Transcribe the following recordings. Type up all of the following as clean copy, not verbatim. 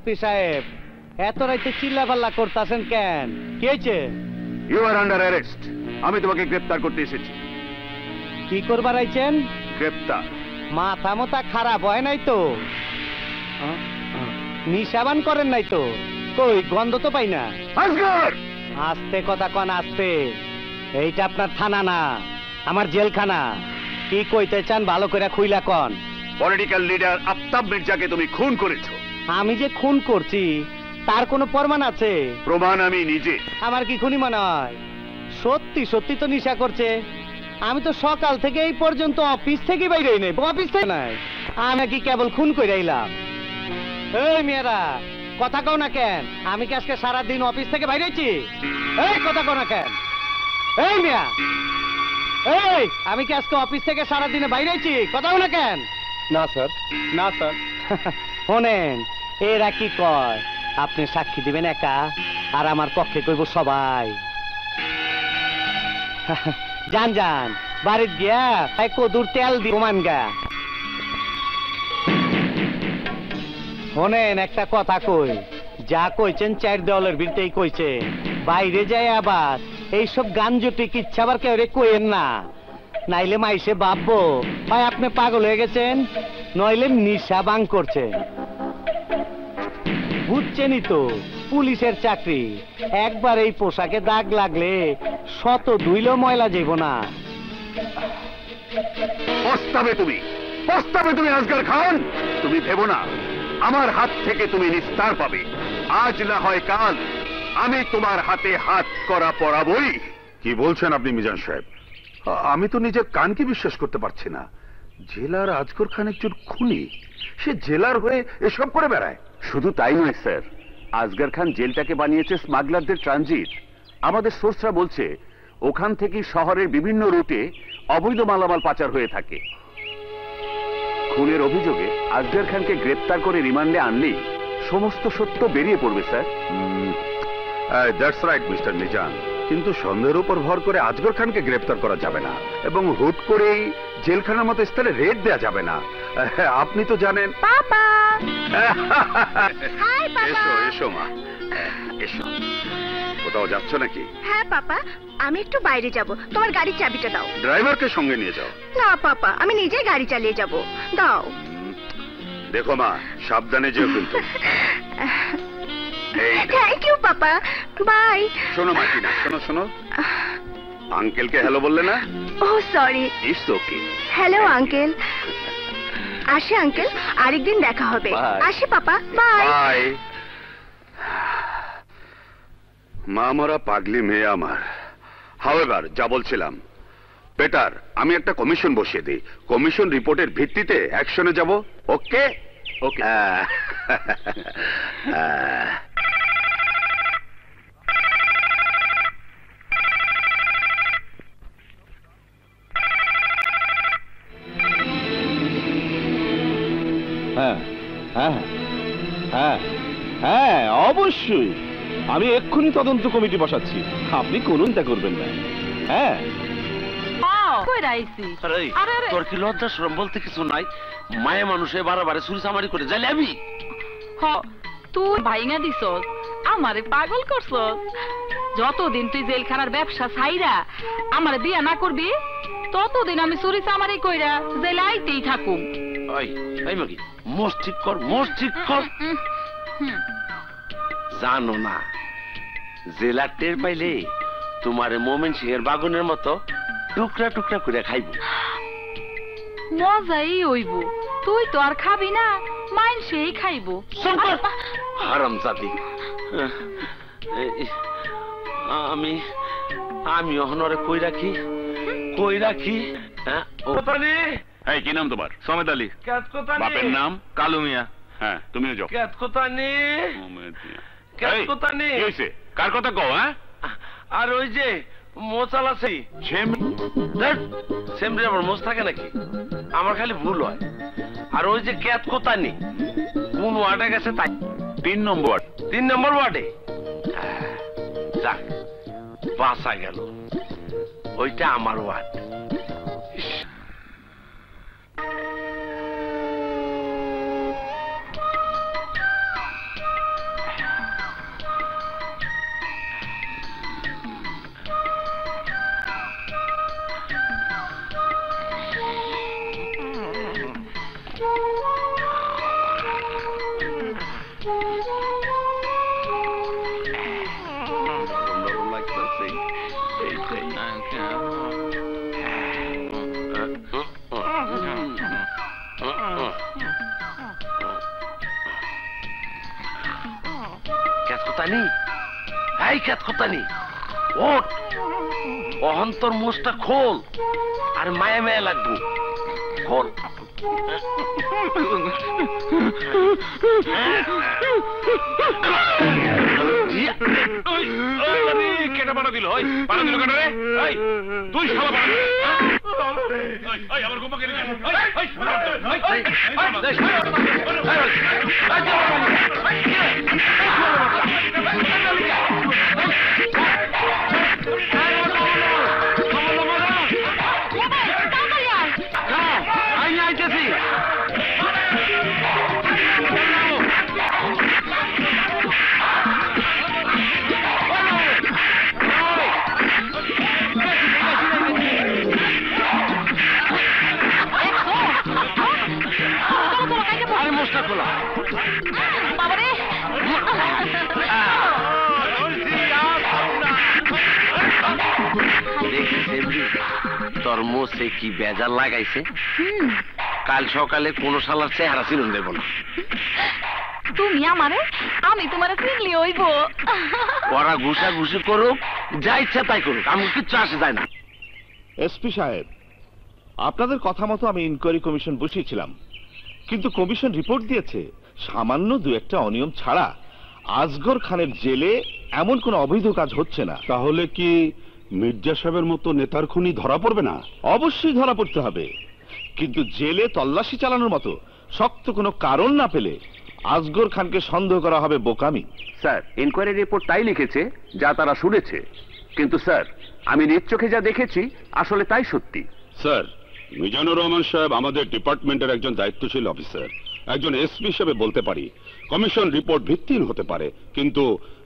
SP সাহেব, এত রাইতে চিল্লাপাল্লা করতেছেন কেন? কি হয়েছে? You are under arrest. আমি তোমাকে গ্রেফতার করতে এসেছি। কি করবার আইছেন? গ্রেফতার। মাথা মোতা খারাপ হয় নাই তো? নিশাবান করেন নাই তো? কই গন্ধ তো পাই না। আসগর, আস্তে কথা কন, আস্তে। এইটা আপনার থানা না, আমার জেলখানা। কি কইতে চান ভালো করে খুইলা কন। পলিটিক্যাল লিডার আফতাব মির্জাকে তুমি খুন করেছো। আমি যে খুন করছি তার কোনো প্রমাণ আছে? প্রমাণ আমি নিজে। আমার কি খুনি মনে হয়? সত্যি সত্যি তো নেশা করছে। আমি তো সকাল থেকে এই পর্যন্ত অফিস থেকে বাইরে নেই, অফিস থেকে নাই। আমি কি কেবল খুন করে আইলাম? এই মেয়েরা কথা কও না কেন? আমি কি আজকে সারাদিন অফিস থেকে বাইরেছি? এই কথা কও না কেন? এই মিয়া, এই আমি কি আজকে অফিস থেকে সারাদিনে বাইরেছি? কথা কও না কেন? না স্যার, না স্যার। শোনেন, এরা কি কয়? আপনি সাক্ষী দিবেন একা, আর আমার পক্ষে কইব সবাই। যান যান বাড়ির গিয়া কদুর তেল দি প্রমাণ গা। শোনেন, একটা কথা কই, যা কইছেন চার দেওয়ালের ভিতরেই কইছেন। বাইরে যায় আবার এইসব গাঞ্জটিক ইচ্ছা আবার কেউ কইেন না, নাইলে মাইসে ভাববো ভাই আপনি পাগল হয়ে গেছেন, নইলে নিশা বাং করছেন। বুঝছেনই তো, পুলিশের চাকরি। একবার এই পোশাকে দাগ লাগলে শত ধুইলেও ময়লা যাইব না। পস্তাবে তুমি, পস্তাবে তুমি আসগর খান। তুমি ভেবো না আমার হাত থেকে তুমি নিস্তার পাবে। আজ না হয় কাল আমি তোমার হাতে হাত করা পড়াবই। কি বলছেন আপনি মিজান সাহেব? আমি তো নিজের কানকে বিশ্বাস করতে পারছি না। জেলার আজগর খান একজন খুনি, সে জেলার হয়ে এসব করে বেড়ায়। শুধু তাই নয় স্যার, আজগর খান জেলটাকে বানিয়েছে স্মাগলারদের ট্রানজিট। আমাদের সোর্সরা বলছে ওখান থেকে শহরের বিভিন্ন রুটে অবৈধ মালামাল পাচার হয়ে থাকে। খুনের অভিযোগে আজগর খানকে গ্রেপ্তার করে রিমান্ডে আনলেই সমস্ত সত্য বেরিয়ে পড়বে sir. That's right mister Mizan, কিন্তু সন্দেহের উপর ভর করে আজগর খানকে গ্রেপ্তার করা যাবে না, এবং হুট করেই জেলখানার মতো স্থানে রেড দেয়া যাবে না। আপনি তো জানেন। পাপা, হাই পাপা। এসো এসো মা, এসো। কোথাও যাচ্ছ নাকি? হ্যাঁ পাপা, আমি একটু বাইরে যাব। তোমার গাড়ির চাবিটা দাও। ড্রাইভারকে সঙ্গে নিয়ে যাও। না পাপা, আমি নিজেই গাড়ি চালিয়ে যাব। দাও। দেখো মা, সাবধানে যেও কিন্তু। Thank you papa, bye. শোনো মার্টিনা, শোনো শোনো, আঙ্কেলকে হ্যালো বললে না? Oh sorry. It's okay. Hello uncle. আসি আঙ্কেল, আরেকদিন দেখা হবে। আসি পাপা, বাই। বাই। মা মরা পাগলি মেয়ে আমার। হাওয়েভার, যা বলছিলাম, বেটার আমি একটা কমিশন বসিয়ে দিই। কমিশন রিপোর্টের ভিত্তিতে অ্যাকশনে যাব। ওকে ওকে। হ্যাঁ হ্যাঁ হ্যাঁ হ্যাঁ, অবশ্যই। আমি এক্ষুনি তদন্ত কমিটি বসাচ্ছি, আপনি কোনো চিন্তা করবেন না। হ্যাঁ, তোর কি লজ্জা শরম বলতে কিছু নাই? মায়ে মানুষে বারে চুরি চামারি করে যাইলে আমি তুই ভাইঙা দিছস, আমারে পাগল করছস। যতদিন তুই জেলখানার ব্যবসা ছাইরা আমারে বিয়া না করবি, ততদিন আমি চুরি চামারি কইরা জেলে আইতেই থাকুম। মাগি মোষ ঠিক কর, মোষ ঠিক কর। জানো না, জেলার টের পাইলে তোমার মোমেন সিংহের বাগুনের মতো টুকরা টুকরা করে খাইব। মজাই হইব। তুই তো আর খাবি না, মাইন সেই খাইব। হারাম জাতি। আমি আমি অহনরে কই রাখি, কই রাখি। কি নাম তোমার? সমেদ আলী। বাপের নাম কালু মিয়া। হ্যাঁ, তুমিও যাও। কার কথা কও? হ্যাঁ, আর ওই যে মোচাল আছে, সেমরি আমার মোচ থাকে নাকি? আমার খালি ভুল হয়। আর ওই যে ক্যাত কোতানি কোন ওয়ার্ডে গেছে তাই? 3 নম্বর। 3 নম্বর ওয়ার্ডে। যাক, বাঁচা গেল। ওইটা আমার ওয়ার্ড। খতানি, এই খেত খতানি, ওঠ, অহন্তর মোষটা খোল, আর মায়া মায়া লাগবো, খোল। কেটা পাড়া দিল, পাড়া দিল কেন রে? তুই সবা পাড়া আমার গোপাকে আইতেছি। আরে মোষটা খোলা। বাবারে তোর মোষে কি বেজার লাগাইছে? কাল সকালে কোন শালার চেহারা চিনুন দেব না। তুমি আমারে, আমি তোমারে চিনলি হইব। ওরা ঘুষা ঘুষি করুক, যা ইচ্ছা তাই করুক, আমি কিচ্ছু আসে যায় না। এসপি সাহেব, আপনাদের কথা মতো আমি ইনকোয়ারি কমিশন বসিয়েছিলাম, কিন্তু কমিশন রিপোর্ট দিয়েছে সামান্য দু একটা অনিয়ম ছাড়া আজগর খানের জেলে এমন কোনো অবৈধ কাজ হচ্ছে না। তাহলে কি মির্জা সাহেবের মতো নেতার খুনি ধরা পড়বে না? অবশ্যই ধরা পড়তে হবে, কিন্তু জেলে তল্লাশি চালানোর মতো শক্ত কোনো কারণ না পেলে আজগর খানকে সন্দেহ করা হবে বোকামি। স্যার, ইনকোয়ারি রিপোর্ট তাই লিখেছে যা তারা শুনেছে, কিন্তু স্যার আমি নিজ চোখে যা দেখেছি আসলে তাই সত্যি। স্যার, মিজানুর রহমান সাহেব আমাদের ডিপার্টমেন্টের একজন দায়িত্বশীল অফিসার। একজন এসপি হিসেবে বলতে পারি কমিশন রিপোর্ট ভিত্তিহীন হতে পারে, কিন্তু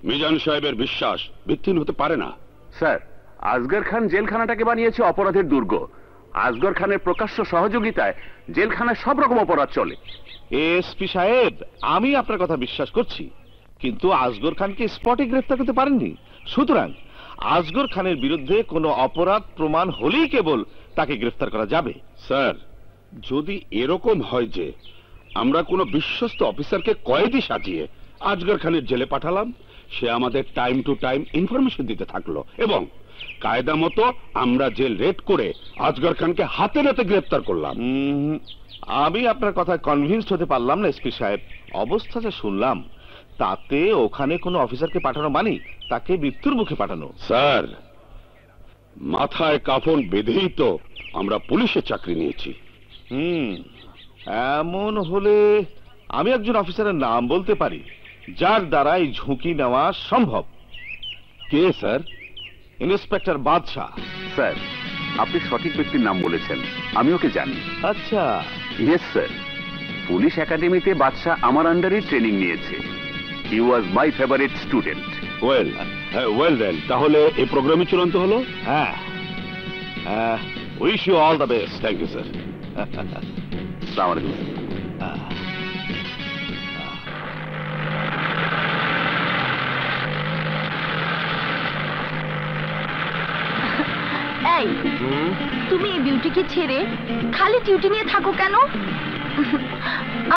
মিজান সাহেবের বিশ্বাস ভিত্তিহীন হতে পারে না। স্যার, আজগর খান জেলখানাটাকে বানিয়েছে অপরাধের দুর্গ। আজগর খানের প্রকাশ্য সহযোগিতায় জেলখানায় সব রকম অপরাধ চলে। এসপি সাহেব, আমি আপনার কথা বিশ্বাস করছি, কিন্তু আজগর খানকে স্পটে গ্রেফতার করতে পারেননি। সুতরাং আজগর খানের বিরুদ্ধে কোনো অপরাধ প্রমাণ হলেই কেবল তাকে গ্রেফতার করা যাবে। স্যার, যদি এরকম হয় যে আমরা কোনো বিশ্বস্ত অফিসারকে কয়েদি সাজিয়ে আজগর খানের জেলে পাঠালাম, সে আমাদের টাইম টু টাইম ইনফরমেশন দিতে থাকলো এবং কায়দা মতো আমরা জেল রেড করে আজগর খানকে হাতে নাতে গ্রেফতার করলাম। আমি আপনার কথায় কনভিন্সড হতে পারলাম না এসপি সাহেব। অবস্থা যা শুনলাম তাতে ওখানে কোনো অফিসারকে পাঠানো মানে তাকে মৃত্যুর মুখে পাঠানো। স্যার, মাথায় কাফন বেঁধেই তো আমরা পুলিশের চাকরি নিয়েছি। এমন হলে আমি একজন অফিসারের নাম বলতে পারি যার দ্বারা এই ঝুঁকি নেওয়া সম্ভব। কে স্যার? ইন্সপেক্টর বাদশাহ। স্যার, আপনি সঠিক ব্যক্তির নাম বলেছেন, আমি ওকে জানি। আচ্ছা। ইয়েস স্যার, পুলিশ একাডেমিতে বাদশাহ আমার আন্ডারে ট্রেনিং নিয়েছে। He was my favourite student. Well then, তাহলে এই প্রোগ্রামে চূড়ান্ত হলো। হ্যাঁ, wish you all the best. Thank you sir. আসসালামু আলাইকুম। এই, তুমি এই বিউটিকে ছেড়ে খালি ডিউটি নিয়ে থাকো কেন?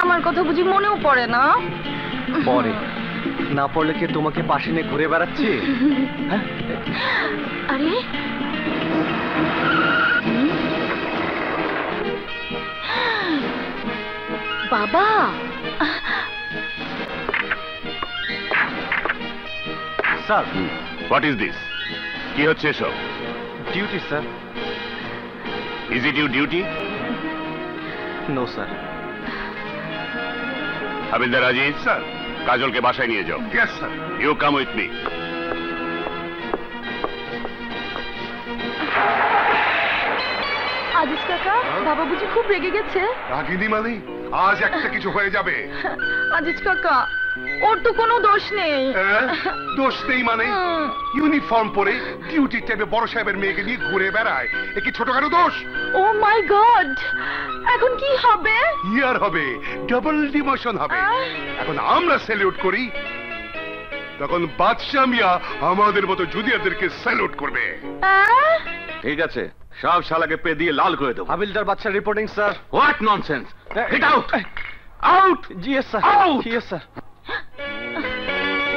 আমার কথা বুঝি মনেও পড়ে না? পরে না পড়লে কি তোমাকে পাশে নিয়ে ঘুরে বেড়াচ্ছি? আরে বাবা, স্যার, হোয়াট ইজ দিস? কি হচ্ছে এসব? Duty sir. Is it your duty? No sir. হাবিলদার আজিজ, স্যার, কাজলকে বাসায় নিয়ে যাও। Yes sir. You come with me. Aziz কাকা, বাবা বুঝি খুব রেগে গেছে? রাগিনী মালি, আজ একটা কিছু হয়ে যাবে। আজিজ কাকা, ওর তো কোনো দোষ নেই। দোষ নেই মানে? ইউনিফর্ম পরে ডিউটি টাইমে বড় সাহেবের মেয়েকে নিয়ে ঘুরে বেড়ায়, এ কি ছোটখাটো দোষ? ও মাই গড, এখন কি হবে? ইয়ার হবে, ডাবল ডিমোশন হবে। এখন আমরা স্যালিউট করি, তখন বাদশাহ মিয়া আমাদের মতো জুনিয়রদেরকে স্যালুট করবে। ঠিক আছে, সব শালাকে পে দিয়ে লাল করে দেবো। হাবিলদার বাদশাহ reporting sir. What nonsense! Get out! Out! G sir. Out! Yes sir.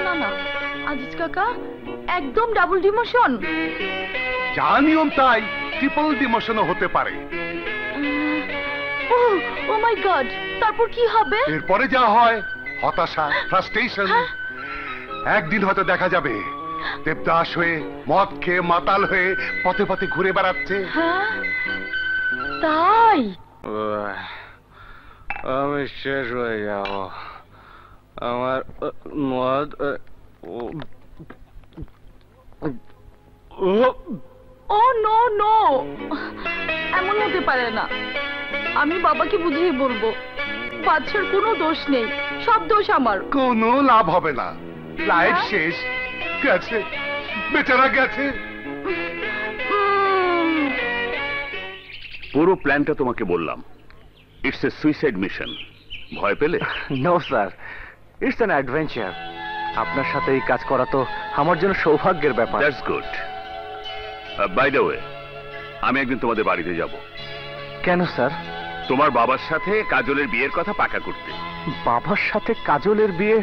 না না, আজিজ কাকা একদম ডাবল ডিমোশন। যা নিয়ম তাই ট্রিপল ডিমোশনও হতে পারে। ও মাই গড, তারপর কি হবে? এরপরে যা হয় হতাশা, ফ্রাস্ট্রেশন। একদিন হয়তো দেখা যাবে দেবদাস হয়ে মদ খেয়ে মাতাল হয়ে পথে পথে ঘুরে বেড়াচ্ছে। হ্যাঁ তাই? আমি শেষ হয়ে যাব। আমার মদ ও নো নো, এমন হতে পারে না। আমি বাবাকে বুঝিয়ে বলবো বাচ্চার কোনো দোষ নেই, সব দোষ আমার। কোনো লাভ হবে না, লাইফ শেষ, গেছে, বেচারা গেছে। পুরো প্ল্যানটা তোমাকে বললাম, ইটস এ সুইসাইড মিশন। ভয় পেলে? No sir, it's an adventure. আপনার সাথে এই কাজ করা তো আমার জন্য সৌভাগ্যের ব্যাপার। That's good. By the way, আমি একদিন তোমাদের বাড়িতে যাব। কেন স্যার? তোমার বাবার সাথে কাজলের বিয়ের কথা পাকা করতে। বাবার সাথে কাজলের বিয়ে?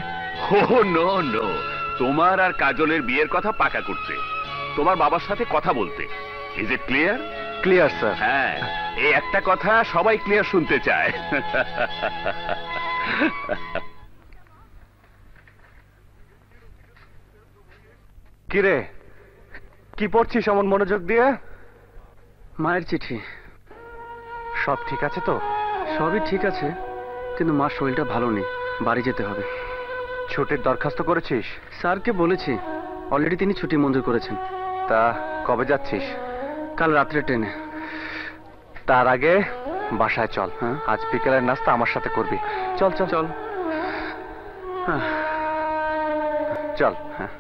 ও নো নো, তোমার আর কাজলের বিয়ের কথা পাকা করতে, তোমার বাবার সাথে কথা বলতে। Is it clear? Clear sir. হ্যাঁ, এই একটা কথা সবাই ক্লিয়ার শুনতে চায়। কিরে, কি পড়ছিস এমন মনোযোগ দিয়ে? মায়ের চিঠি। সব ঠিক আছে তো? সবই ঠিক আছে, কিন্তু মার শরীরটা ভালো নেই, বাড়ি যেতে হবে। ছুটির দরখাস্ত করেছিস? স্যারকে বলেছি, অলরেডি তিনি ছুটি মঞ্জুর করেছেন। তা কবে যাচ্ছিস? কাল রাত্রে ট্রেনে। তার আগে বাসায় চল। হ্যাঁ? আজ বিকেলের নাস্তা আমার সাথে করবি। চল চল চল। চল। হ্যাঁ।